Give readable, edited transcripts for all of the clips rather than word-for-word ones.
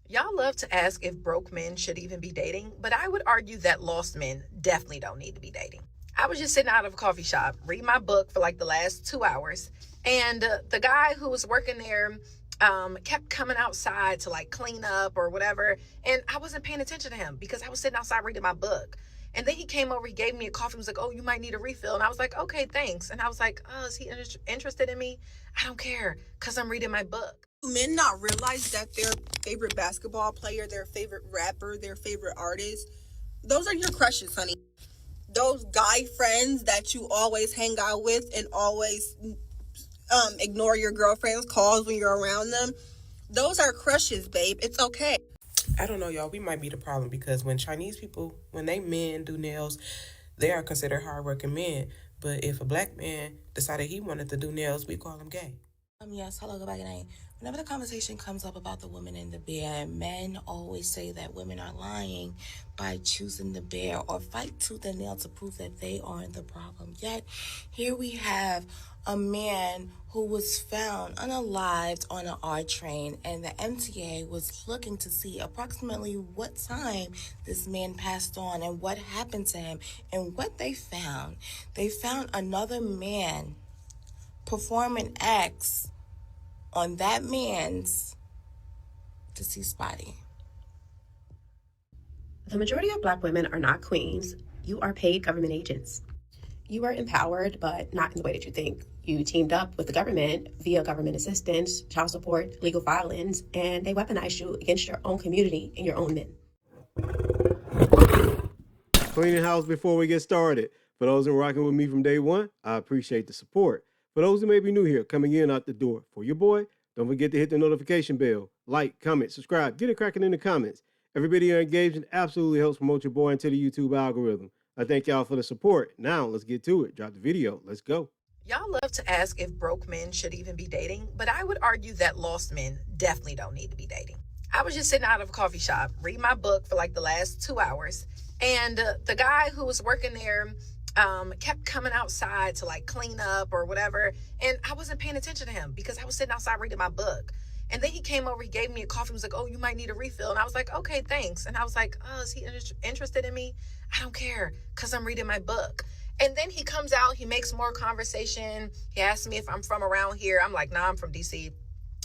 Y'all love to ask if broke men should even be dating, but I would argue that lost men definitely don't need to be dating. I was just sitting out of a coffee shop, reading my book for like the last 2 hours, and the guy who was working there kept coming outside to like clean up or whatever, and I wasn't paying attention to him because I was sitting outside reading my book. And then he came over, he gave me a coffee, he was like, "Oh, you might need a refill." And I was like, "Okay, thanks." And I was like, "Oh, is he interested in me? I don't care, because I'm reading my book." Men not realize that their favorite basketball player, their favorite rapper, their favorite artist, those are your crushes, honey. Those guy friends that you always hang out with and always ignore your girlfriend's calls when you're around them, those are crushes, babe. It's okay. I don't know, y'all. We might be the problem because when Chinese people, when they men do nails, they are considered hardworking men. But if a black man decided he wanted to do nails, we call him gay. Yes, hello, good night. Whenever the conversation comes up about the woman in the bear, men always say that women are lying by choosing the bear or fight tooth and nail to prove that they aren't the problem. Yet, here we have a man who was found unalived on an R train, and the MTA was looking to see approximately what time this man passed on and what happened to him. And what they found another man performing acts on that man's deceased body. The majority of Black women are not queens. You are paid government agents. You are empowered, but not in the way that you think. You teamed up with the government via government assistance, child support, legal violence, and they weaponize you against your own community and your own men. Cleaning house before we get started. For those who are rocking with me from day one, I appreciate the support. For those who may be new here, coming in out the door, for your boy, don't forget to hit the notification bell. Like, comment, subscribe, get it cracking in the comments. Every video engagement absolutely helps promote your boy into the YouTube algorithm. I thank y'all for the support. Now, let's get to it. Drop the video. Let's go. Y'all love to ask if broke men should even be dating, but I would argue that lost men definitely don't need to be dating. I was just sitting out of a coffee shop, reading my book for like the last 2 hours, and the guy who was working there kept coming outside to like clean up or whatever, and I wasn't paying attention to him because I was sitting outside reading my book. And then he came over, he gave me a coffee, he was like, "Oh, you might need a refill." And I was like, "Okay, thanks." And I was like, "Oh, is he interested in me? I don't care, because I'm reading my book." And then he comes out, he makes more conversation. He asks me if I'm from around here. I'm like, "Nah, I'm from DC.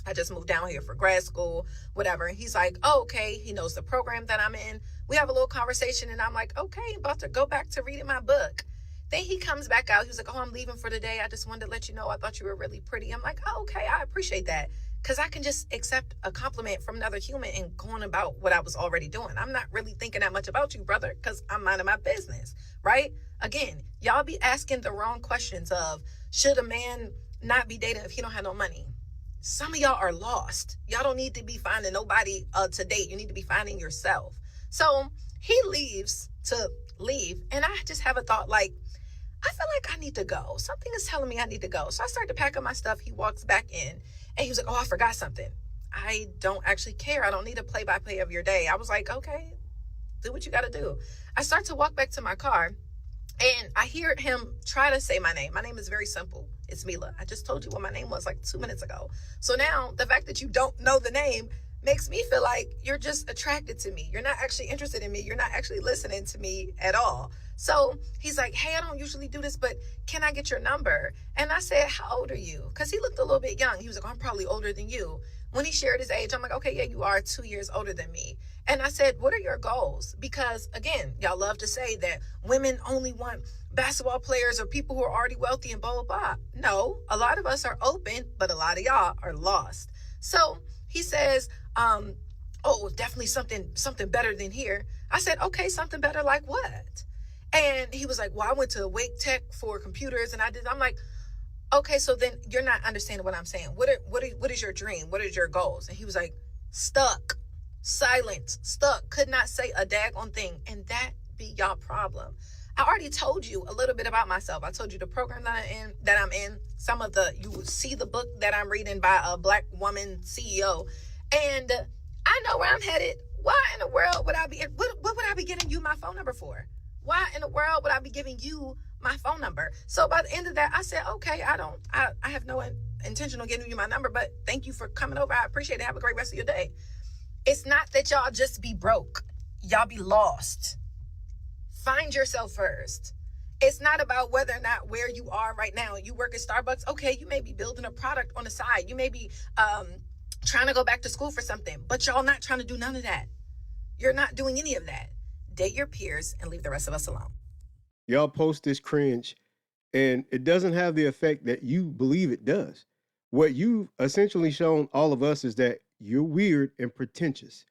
I just moved down here for grad school, whatever." And he's like, "Oh, okay." He knows the program that I'm in. We have a little conversation, and I'm like, "Okay, about to go back to reading my book." Then he comes back out. He was like, "Oh, I'm leaving for the day. I just wanted to let you know I thought you were really pretty." I'm like, "Oh, okay, I appreciate that." Because I can just accept a compliment from another human and go on about what I was already doing. I'm not really thinking that much about you, brother, because I'm minding my business, right? Again, y'all be asking the wrong questions of, should a man not be dating if he don't have no money? Some of y'all are lost. Y'all don't need to be finding nobody to date. You need to be finding yourself. So he leaves to leave, and I just have a thought like, I feel like I need to go. Something is telling me I need to go. So I start to pack up my stuff. He walks back in, and he was like, "Oh, I forgot something." I don't actually care. I don't need a play-by-play of your day. I was like, "Okay, do what you got to do." I start to walk back to my car, and I hear him try to say my name. My name is very simple. It's Mila. I just told you what my name was like 2 minutes ago. So now the fact that you don't know the name makes me feel like you're just attracted to me. You're not actually interested in me. You're not actually listening to me at all. So he's like, "Hey, I don't usually do this, but can I get your number?" And I said, "How old are you?" Because he looked a little bit young. He was like, "Oh, I'm probably older than you." When he shared his age, I'm like, "Okay, yeah, you are 2 years older than me." And I said, "What are your goals?" Because again, y'all love to say that women only want basketball players or people who are already wealthy and blah, blah, blah. No, a lot of us are open, but a lot of y'all are lost. So he says, "Oh, definitely something better than here." I said, "Okay, something better like what?" And he was like, "Well, I went to Wake Tech for computers and I'm like, "Okay, so then you're not understanding what I'm saying. What is your dream? What is your goals?" And he was like, "Stuck, silent, stuck, could not say a daggone thing." And that be y'all problem. I already told you a little bit about myself. I told you the program that I'm in. You will see the book that I'm reading by a Black woman CEO. And I know where I'm headed. Why in the world would I be, what would I be giving you my phone number for? Why in the world would I be giving you my phone number? So by the end of that, I said, "Okay, I have no intention of giving you my number, but thank you for coming over. I appreciate it. Have a great rest of your day." It's not that y'all just be broke. Y'all be lost. Find yourself first. It's not about whether or not where you are right now. You work at Starbucks. Okay, you may be building a product on the side. You may be trying to go back to school for something, but y'all not trying to do none of that. You're not doing any of that. Date your peers and leave the rest of us alone. Y'all post this cringe, and it doesn't have the effect that you believe it does. What you've essentially shown all of us is that you're weird and pretentious.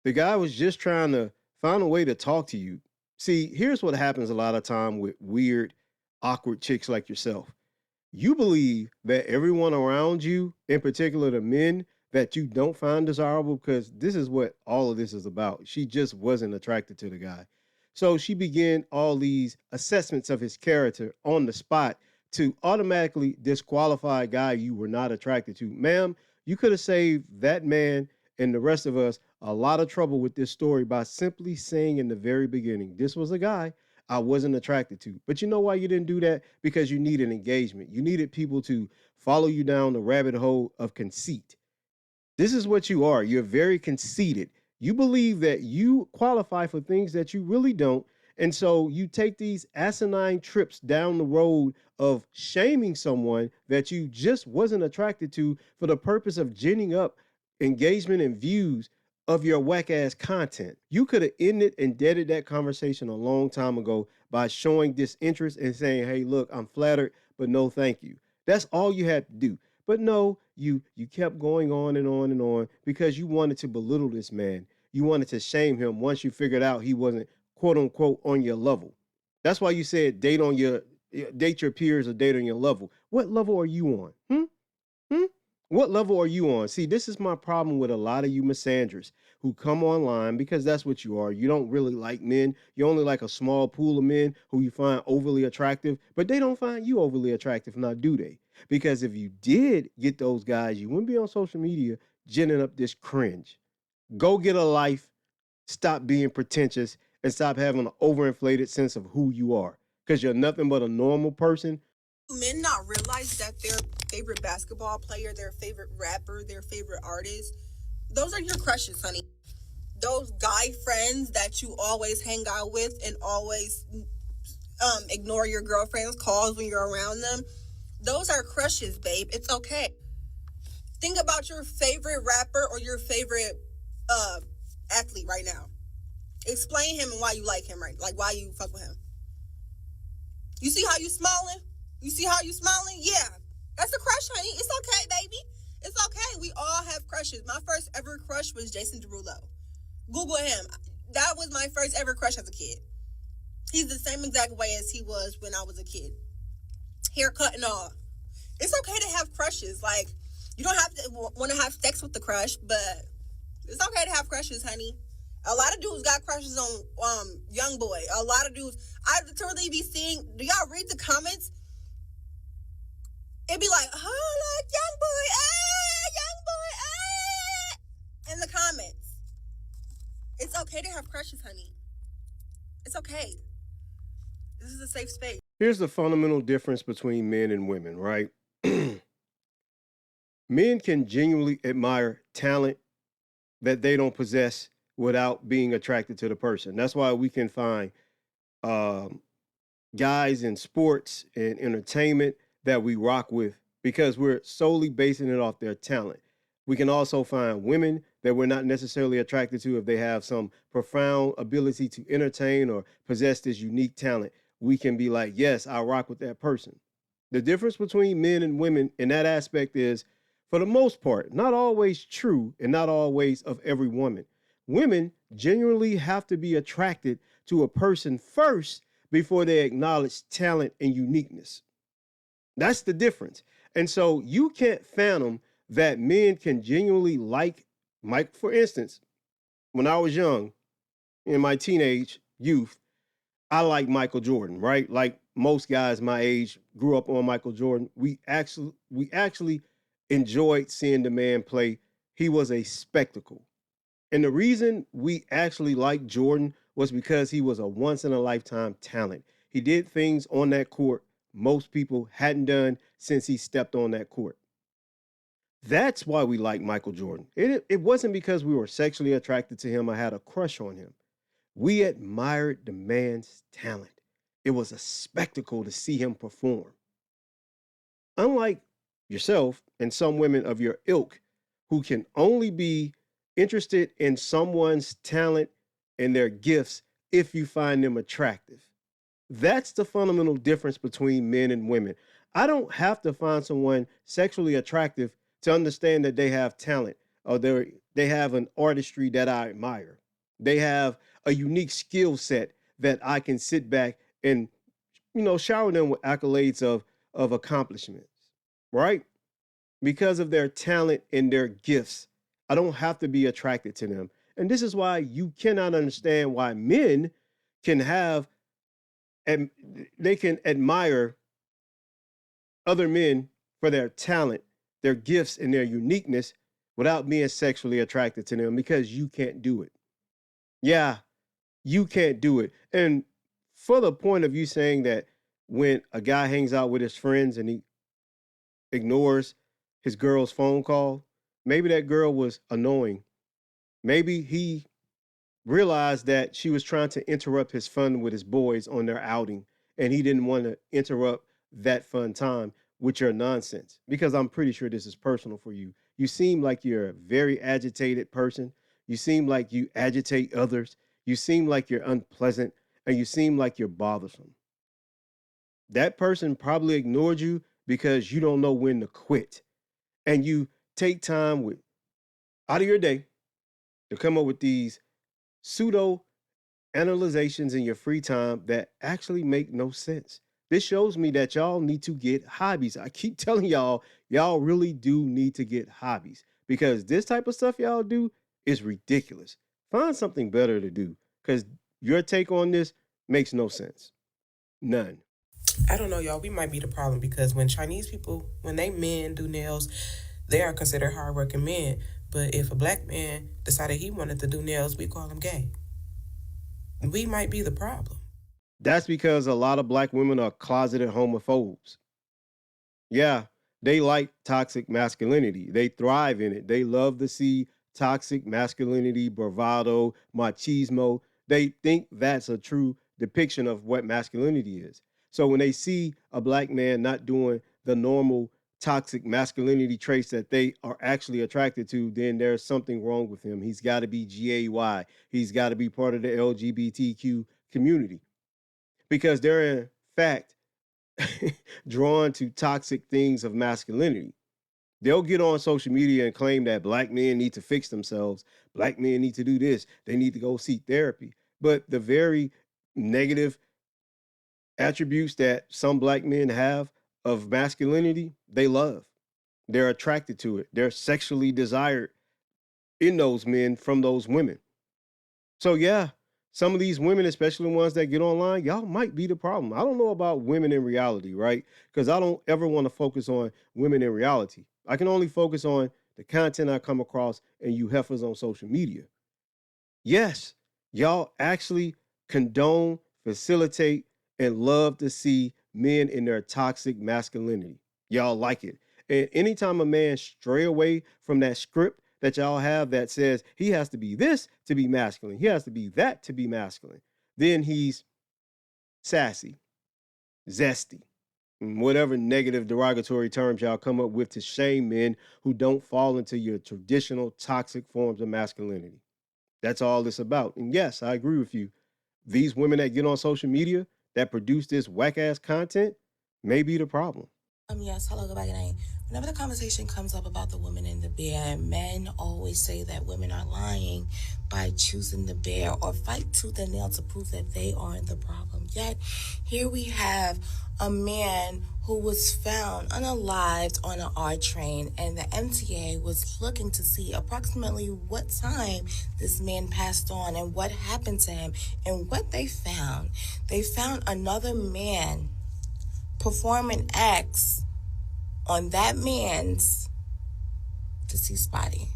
The guy was just trying to find a way to talk to you. See, here's what happens a lot of time with weird, awkward chicks like yourself. You believe that everyone around you, in particular the men that you don't find desirable, because this is what all of this is about. She just wasn't attracted to the guy. So she began all these assessments of his character on the spot to automatically disqualify a guy you were not attracted to. Ma'am, you could have saved that man and the rest of us a lot of trouble with this story by simply saying in the very beginning, this was a guy I wasn't attracted to. But you know why you didn't do that? Because you needed engagement. You needed people to follow you down the rabbit hole of conceit. This is what you are. You're very conceited. You believe that you qualify for things that you really don't. And so you take these asinine trips down the road of shaming someone that you just wasn't attracted to for the purpose of ginning up engagement and views of your whack ass content. You could have ended and deaded that conversation a long time ago by showing disinterest and saying, hey, look, I'm flattered, but no, thank you. That's all you had to do. But no, you kept going on and on and on because you wanted to belittle this man. You wanted to shame him once you figured out he wasn't quote unquote on your level. That's why you said date your peers or date on your level. What level are you on? What level are you on? See, this is my problem with a lot of you misandrists who come online because that's what you are. You don't really like men. You only like a small pool of men who you find overly attractive, but they don't find you overly attractive, now do they? Because if you did get those guys, you wouldn't be on social media ginning up this cringe. Go get a life, stop being pretentious, and stop having an overinflated sense of who you are. Because you're nothing but a normal person. Do men not realize that their favorite basketball player, their favorite rapper, their favorite artist, those are your crushes, honey. Those guy friends that you always hang out with and always ignore your girlfriend's calls when you're around them, those are crushes, babe. It's okay. Think about your favorite rapper or your favorite athlete right now. Explain him and why you like him, right? Like why you fuck with him. You see how you smiling? You see how you smiling? Yeah. That's a crush, honey. It's okay, baby. It's okay. We all have crushes. My first ever crush was Jason Derulo. Google him. That was my first ever crush as a kid. He's the same exact way as he was when I was a kid. Haircut and all. It's okay to have crushes. Like, you don't have to want to have sex with the crush, but it's okay to have crushes, honey. A lot of dudes got crushes on young boy. A lot of dudes. I literally be seeing. Do y'all read the comments? It'd be like, oh, like young boy, in the comments. It's okay to have crushes, honey. It's okay. This is a safe space. Here's the fundamental difference between men and women, right? Men can genuinely admire talent that they don't possess without being attracted to the person. That's why we can find guys in sports and entertainment that we rock with because we're solely basing it off their talent. We can also find women that we're not necessarily attracted to if they have some profound ability to entertain or possess this unique talent. We can be like, yes, I rock with that person. The difference between men and women in that aspect is, for the most part, not always true and not always of every woman. Women genuinely have to be attracted to a person first before they acknowledge talent and uniqueness. That's the difference. And so you can't fathom that men can genuinely like Mike. For instance, when I was young, in my teenage youth, I liked Michael Jordan, right? Like most guys my age grew up on Michael Jordan. We actually enjoyed seeing the man play. He was a spectacle. And the reason we actually liked Jordan was because he was a once in a lifetime talent. He did things on that court most people hadn't done since he stepped on that court. That's why we like Michael Jordan. It wasn't because we were sexually attracted to him or had a crush on him. We admired the man's talent. It was a spectacle to see him perform. Unlike yourself and some women of your ilk who can only be interested in someone's talent and their gifts if you find them attractive. That's the fundamental difference between men and women. I don't have to find someone sexually attractive to understand that they have talent or they have an artistry that I admire. They have a unique skill set that I can sit back and shower them with accolades of accomplishments, right? Because of their talent and their gifts. I don't have to be attracted to them. And this is why you cannot understand why men can have and they can admire other men for their talent, their gifts, and their uniqueness without being sexually attracted to them because you can't do it. Yeah, you can't do it. And for the point of you saying that when a guy hangs out with his friends and he ignores his girl's phone call, maybe that girl was annoying. Maybe he realized that she was trying to interrupt his fun with his boys on their outing, and he didn't want to interrupt that fun time with your nonsense. Because I'm pretty sure this is personal for you. You seem like you're a very agitated person. You seem like you agitate others. You seem like you're unpleasant, and you seem like you're bothersome. That person probably ignored you because you don't know when to quit. And you take time out of your day to come up with these pseudo analyzations in your free time that actually make no sense. This shows me that y'all need to get hobbies. I keep telling y'all really do need to get hobbies because this type of stuff y'all do is ridiculous. Find something better to do because your take on this makes no sense. None. I don't know, y'all. We might be the problem because when Chinese people, when they men do nails, they are considered hardworking men. But if a black man decided he wanted to do nails, we call him gay. We might be the problem. That's because a lot of black women are closeted homophobes. Yeah, they like toxic masculinity. They thrive in it. They love to see toxic masculinity, bravado, machismo. They think that's a true depiction of what masculinity is. So when they see a black man not doing the normal toxic masculinity traits that they are actually attracted to, then there's something wrong with him. He's got to be GAY. He's got to be part of the LGBTQ community because they're in fact drawn to toxic things of masculinity. They'll get on social media and claim that black men need to fix themselves. Black men need to do this. They need to go seek therapy. But the very negative attributes that some black men have of masculinity, they love. They're attracted to it. They're sexually desired in those men from those women. So yeah, some of these women, especially the ones that get online, y'all might be the problem. I don't know about women in reality, right? Because I don't ever want to focus on women in reality. I can only focus on the content I come across and you heifers on social media. Yes, y'all actually condone, facilitate, and love to see men in their toxic masculinity. Y'all like it. And anytime a man stray away from that script that y'all have that says he has to be this to be masculine, he has to be that to be masculine, then he's sassy, zesty, and whatever negative derogatory terms y'all come up with to shame men who don't fall into your traditional toxic forms of masculinity. That's all it's about. And yes, I agree with you. These women that get on social media that produce this whack ass content may be the problem. Yes, hello, good night. Whenever the conversation comes up about the women in the bear, men always say that women are lying by choosing the bear or fight tooth and nail to prove that they aren't the problem. Yet, here we have a man who was found unalived on an R train, and the MTA was looking to see approximately what time this man passed on and what happened to him. And what they found another man performing acts on that man's deceased body.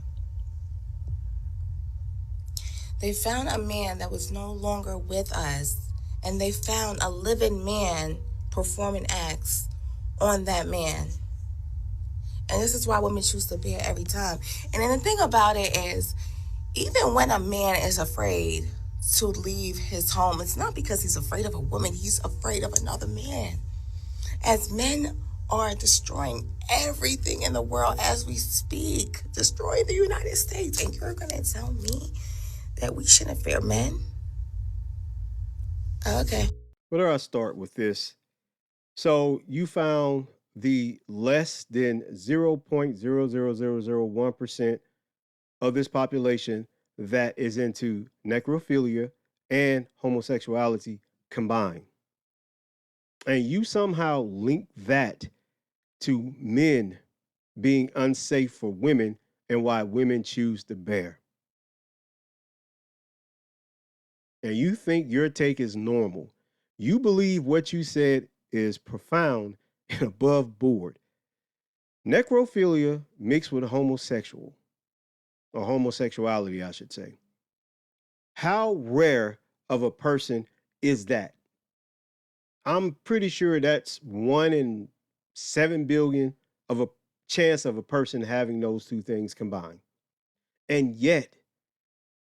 They found a man that was no longer with us, and they found a living man performing acts on that man. And this is why women choose the bear every time. And then the thing about it is, even when a man is afraid to leave his home, it's not because he's afraid of a woman, he's afraid of another man. As men are destroying everything in the world as we speak, destroying the United States, and you're gonna tell me that we shouldn't fear men? Okay. Where do I start with this? So you found the less than 0.00001% of this population that is into necrophilia and homosexuality combined. And you somehow link that to men being unsafe for women and why women choose the bear. And you think your take is normal. You believe what you said is profound and above board. Necrophilia mixed with homosexual, or homosexuality, I should say. How rare of a person is that? I'm pretty sure that's 1 in 7 billion of a chance of a person having those two things combined. And yet,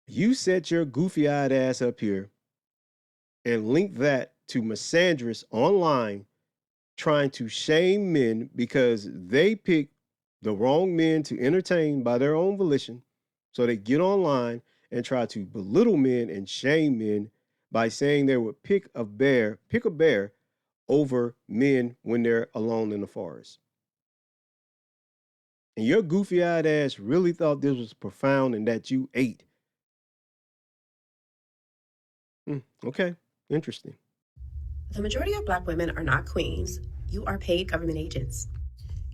you set your goofy eyed ass up here and link that to misandrous online trying to shame men because they pick the wrong men to entertain by their own volition. So they get online and try to belittle men and shame men by saying they would pick a bear over men when they're alone in the forest. And your goofy eyed ass really thought this was profound and that you ate. Okay, interesting. The majority of Black women are not queens. You are paid government agents.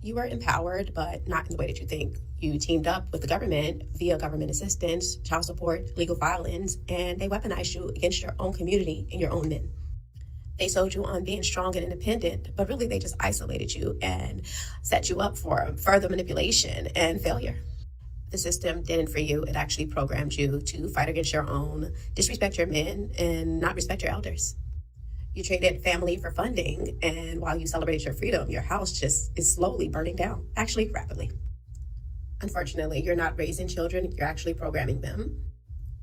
You are empowered, but not in the way that you think. You teamed up with the government via government assistance, child support, legal filings, and they weaponized you against your own community and your own men. They sold you on being strong and independent, but really they just isolated you and set you up for further manipulation and failure. The system didn't free you. It actually programmed you to fight against your own, disrespect your men, and not respect your elders. You traded family for funding, and while you celebrated your freedom, your house just is slowly burning down, actually rapidly. Unfortunately, you're not raising children, you're actually programming them.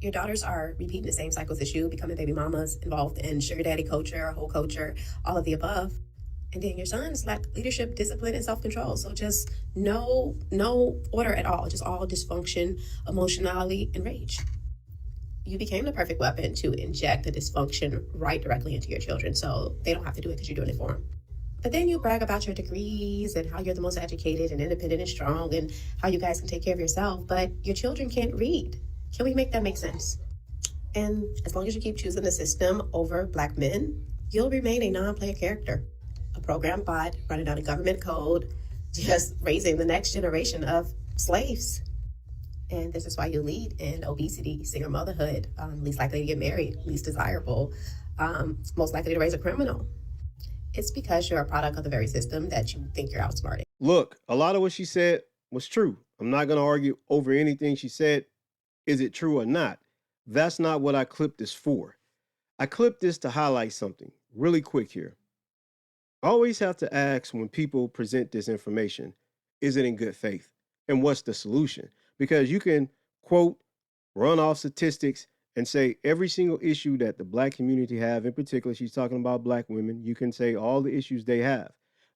Your daughters are repeating the same cycles as you, becoming baby mamas, involved in sugar daddy culture, whole culture, all of the above. And then your sons lack leadership, discipline, and self-control. So just no order at all, just all dysfunction, emotionality, and rage. You became the perfect weapon to inject the dysfunction right directly into your children, so they don't have to do it because you're doing it for them. But then you brag about your degrees and how you're the most educated and independent and strong and how you guys can take care of yourself, but your children can't read. Can we make that make sense? And as long as you keep choosing the system over Black men, you'll remain a non-player character, a program bot running on a government code, just raising the next generation of slaves. And this is why you lead in obesity, single motherhood, least likely to get married, least desirable, most likely to raise a criminal. It's because you're a product of the very system that you think you're outsmarting. Look, a lot of what she said was true. I'm not going to argue over anything she said. Is it true or not? That's not what I clipped this for. I clipped this to highlight something really quick here. I always have to ask when people present this information, is it in good faith? And what's the solution? Because you can quote, run off statistics and say every single issue that the Black community have, in particular, she's talking about Black women, you can say all the issues they have.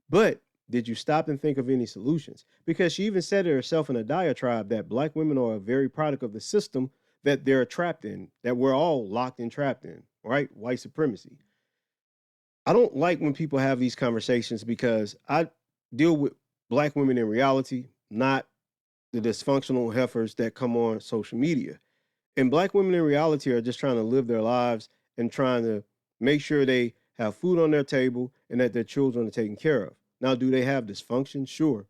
But did you stop and think of any solutions? Because she even said it herself in a diatribe that Black women are a very product of the system that they're trapped in, that we're all locked and trapped in, right? White supremacy. I don't like when people have these conversations because I deal with Black women in reality, not the dysfunctional heifers that come on social media. And Black women in reality are just trying to live their lives and trying to make sure they have food on their table and that their children are taken care of. Now, do they have dysfunction? Sure.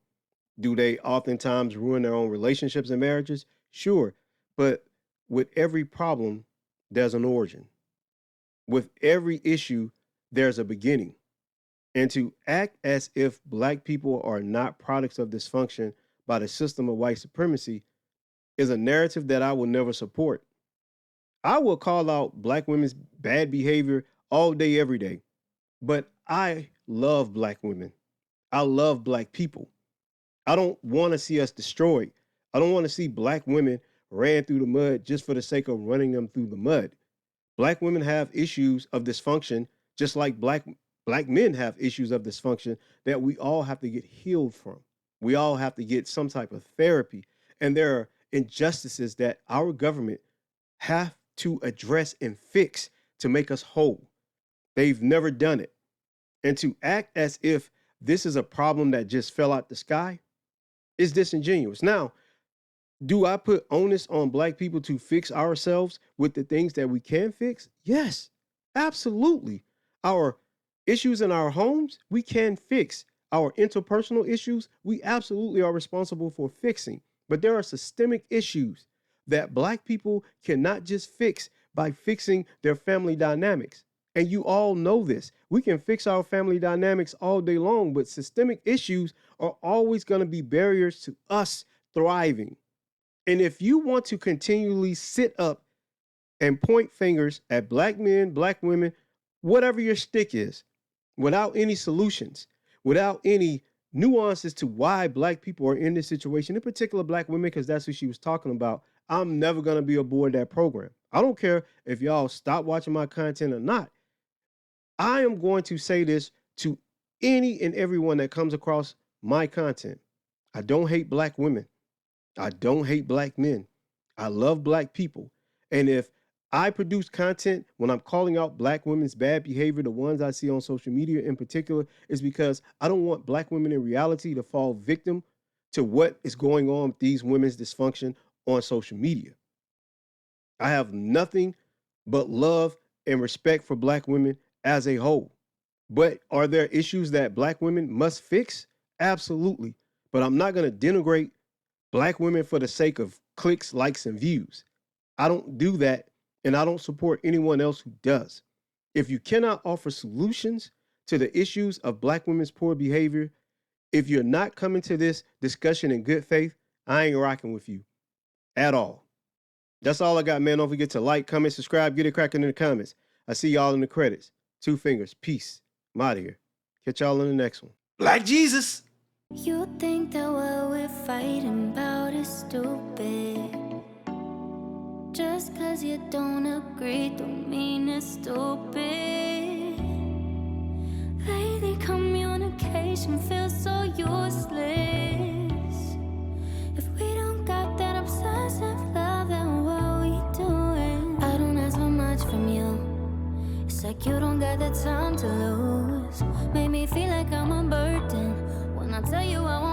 Do they oftentimes ruin their own relationships and marriages? Sure. But with every problem, there's an origin. With every issue, there's a beginning. And to act as if Black people are not products of dysfunction by the system of white supremacy is a narrative that I will never support. I will call out Black women's bad behavior all day, every day. But I love Black women. I love Black people. I don't want to see us destroyed. I don't want to see black women ran through the mud just for the sake of running them through the mud. Black women have issues of dysfunction, just like black men have issues of dysfunction that we all have to get healed from. We all have to get some type of therapy. And there are injustices that our government have to address and fix to make us whole. They've never done it. And to act as if this is a problem that just fell out the sky is disingenuous. Now, do I put onus on black people to fix ourselves with the things that we can fix? Yes, absolutely. Our issues in our homes, we can fix. Our interpersonal issues, we absolutely are responsible for fixing. But there are systemic issues that black people cannot just fix by fixing their family dynamics. And you all know this. We can fix our family dynamics all day long, but systemic issues are always going to be barriers to us thriving. And if you want to continually sit up and point fingers at black men, black women, whatever your stick is, without any solutions, without any nuances to why black people are in this situation, in particular black women, because that's what she was talking about, I'm never going to be aboard that program. I don't care if y'all stop watching my content or not. I am going to say this to any and everyone that comes across my content. I don't hate black women. I don't hate black men. I love black people. And if I produce content when I'm calling out black women's bad behavior, the ones I see on social media in particular, is because I don't want black women in reality to fall victim to what is going on with these women's dysfunction on social media. I have nothing but love and respect for black women as a whole. But are there issues that black women must fix? Absolutely. But I'm not going to denigrate black women for the sake of clicks, likes, and views. I don't do that, and I don't support anyone else who does. If you cannot offer solutions to the issues of black women's poor behavior, if you're not coming to this discussion in good faith, I ain't rocking with you at all. That's all I got, man. Don't forget to like, comment, subscribe, get it cracking in the comments. I see y'all in the credits. 2 fingers. Peace. I'm out of here. Catch y'all in the next one. Like Jesus. You think that what we're fighting about is stupid. Just cause you don't agree don't mean it's stupid. Lately communication feels so useless. If we don't got that obsessive love, then what are we doing? I don't ask for much from you. It's like you don't got the time to lose. Make me feel like I'm a burden when I tell you I